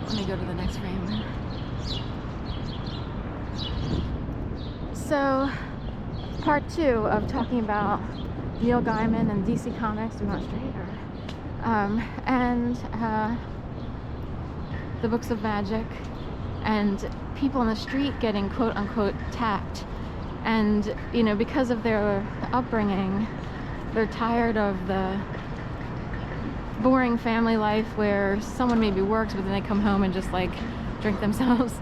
Let me go to the next frame. So, part 2 of talking about Neil Gaiman and DC Comics, we went straight, and the books of magic, and people on the street getting quote-unquote tapped. And, you know, because of their upbringing, they're tired of the boring family life where someone maybe works, but then they come home and just like drink themselves,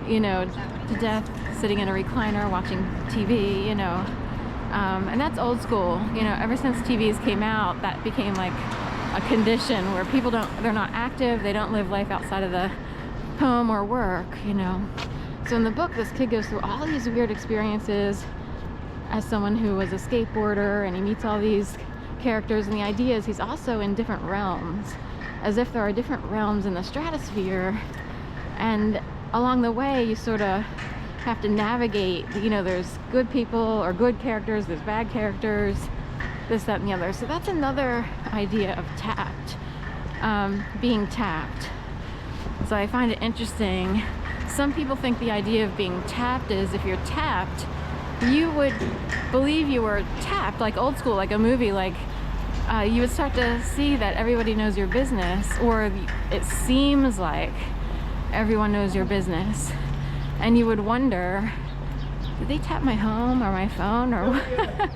you know, to death, sitting in a recliner watching TV, you know. And that's old school, you know. Ever since TVs came out, that became like a condition where people they're not active, they don't live life outside of the home or work, you know. So in the book, this kid goes through all these weird experiences as someone who was a skateboarder, and he meets all these characters, and the idea is he's also in different realms, as if there are different realms in the stratosphere, and along the way you sort of have to navigate, you know, there's good people or good characters, there's bad characters, this, that, and the other. So that's another idea of tapped, being tapped. So I find it interesting. Some people think the idea of being tapped is if you're tapped, you would believe you were tapped, like old school, like a movie, like you would start to see that everybody knows your business, or it seems like everyone knows your business, and you would wonder, did they tap my home or my phone or what?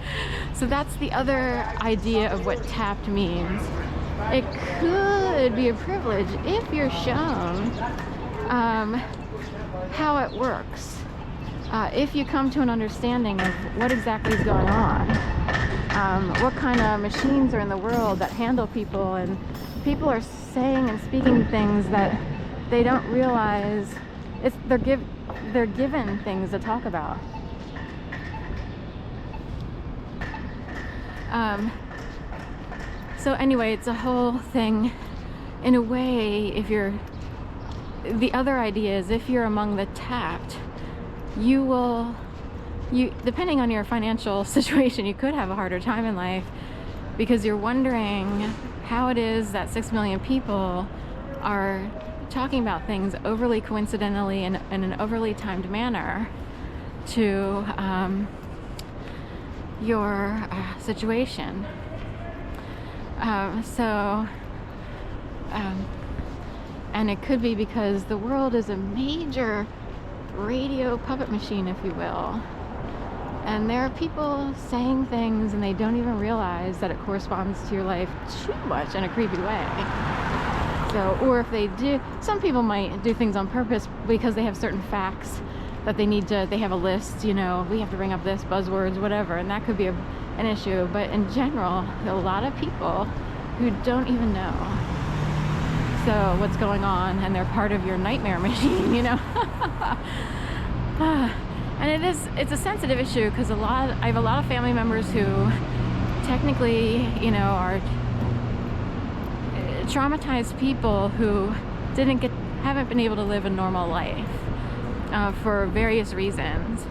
So that's the other idea of what tapped means. It could be a privilege if you're shown how it works. If you come to an understanding of what exactly is going on, what kind of machines are in the world that handle people, and people are saying and speaking things that they don't realize they're given things to talk about. So anyway, it's a whole thing. In a way, the other idea is if you're among the tapped, you depending on your financial situation, you could have a harder time in life, because you're wondering how it is that 6 million people are talking about things overly coincidentally and in an overly timed manner to your situation. And it could be because the world is a major radio puppet machine, if you will. And there are people saying things and they don't even realize that it corresponds to your life too much in a creepy way. So, or if they do, some people might do things on purpose because they have certain facts that they have a list, you know, we have to bring up this, buzzwords, whatever, and that could be an issue. But in general, there are a lot of people who don't even know so what's going on, and they're part of your nightmare machine, you know. And it's a sensitive issue because I have a lot of family members who technically, you know, are traumatized people who haven't been able to live a normal life for various reasons.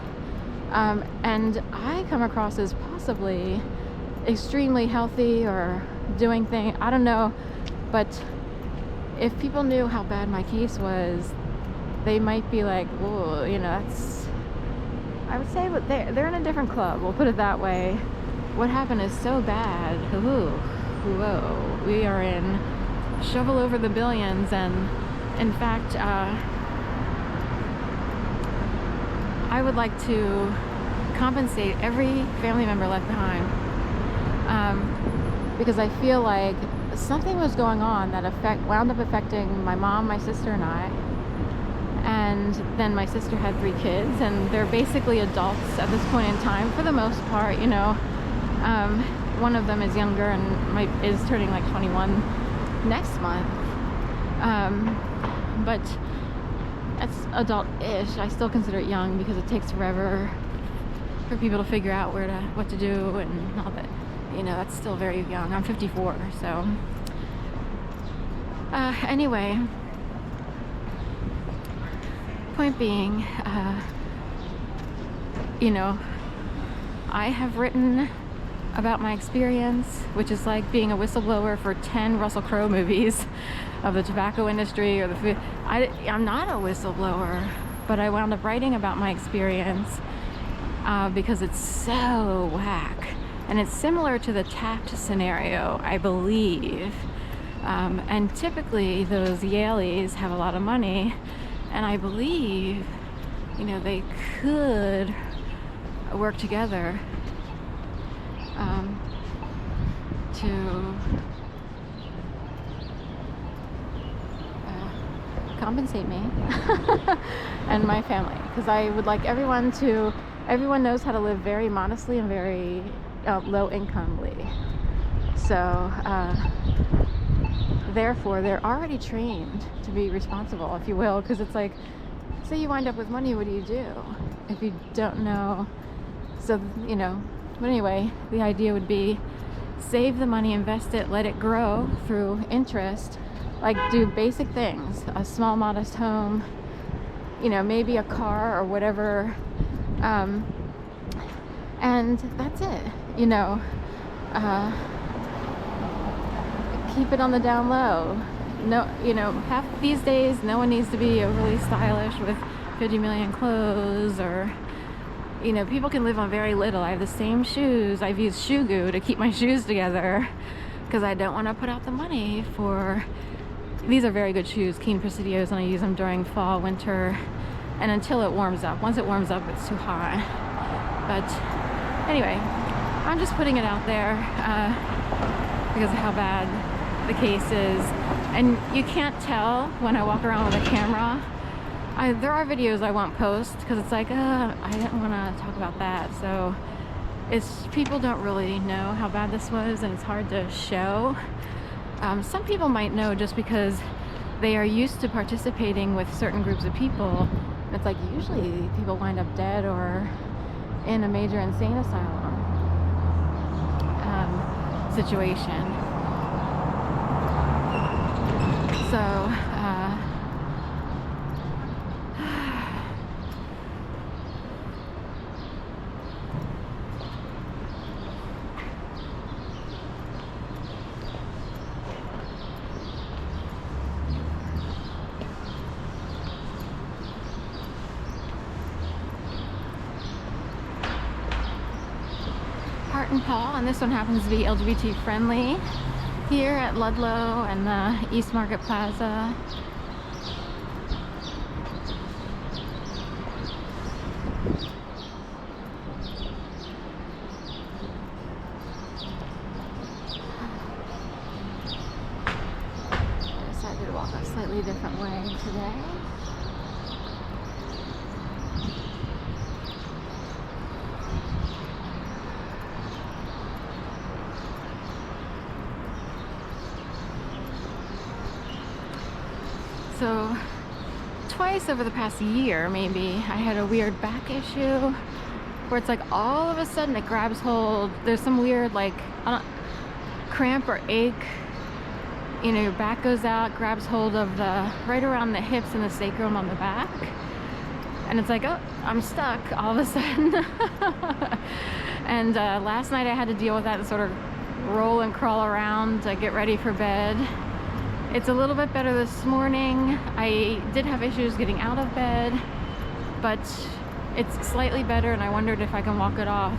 And I come across as possibly extremely healthy or doing things, I don't know, but if people knew how bad my case was, they might be like, whoa, you know, I would say they're in a different club, we'll put it that way. What happened is so bad. Ooh, whoa, we are in shovel over the billions. And in fact, I would like to compensate every family member left behind, because I feel like something was going on that wound up affecting my mom, my sister, and I. And then my sister had 3 kids, and they're basically adults at this point in time for the most part, you know. One of them is younger and is turning like 21 next month, but that's adult-ish. I still consider it young because it takes forever for people to figure out what to do and all that. You know, that's still very young. I'm 54, so anyway, point being, you know, I have written about my experience, which is like being a whistleblower for 10 Russell Crowe movies of the tobacco industry or the food. I'm not a whistleblower, but I wound up writing about my experience because it's so whack. And it's similar to the tact scenario, I believe. And typically those Yaleys have a lot of money, and I believe, you know, they could work together to compensate me and my family, because I would like everyone knows how to live very modestly and very low incomely. So therefore they're already trained to be responsible, if you will, because it's like, say you wind up with money, what do you do if you don't know? So, you know, but anyway, the idea would be save the money, invest it, let it grow through interest, like do basic things, a small modest home, you know, maybe a car or whatever, and that's it, you know. Keep it on the down low. No, you know, half these days no one needs to be overly stylish with 50 million clothes, or, you know, people can live on very little. I have the same shoes. I've used shoe goo to keep my shoes together because I don't want to put out the money for, these are very good shoes, Keen Presidios, and I use them during fall, winter, and until it warms up. Once it warms up, it's too hot. But anyway, I'm just putting it out there because of how bad the case is. And you can't tell when I walk around with a camera. There are videos I won't post because it's like, I didn't want to talk about that. So it's, people don't really know how bad this was, and it's hard to show. Some people might know just because they are used to participating with certain groups of people. It's like usually people wind up dead or in a major insane asylum situation. So Hart and Paul, and this one happens to be LGBT friendly here at Ludlow and East Market Plaza. I decided to walk a slightly different way today. So twice over the past year, maybe, I had a weird back issue where it's like all of a sudden it grabs hold. There's some weird like cramp or ache. You know, your back goes out, grabs hold of the right around the hips and the sacrum on the back. And it's like, oh, I'm stuck all of a sudden. And last night I had to deal with that and sort of roll and crawl around to get ready for bed. It's a little bit better this morning. I did have issues getting out of bed, but it's slightly better, and I wondered if I can walk it off.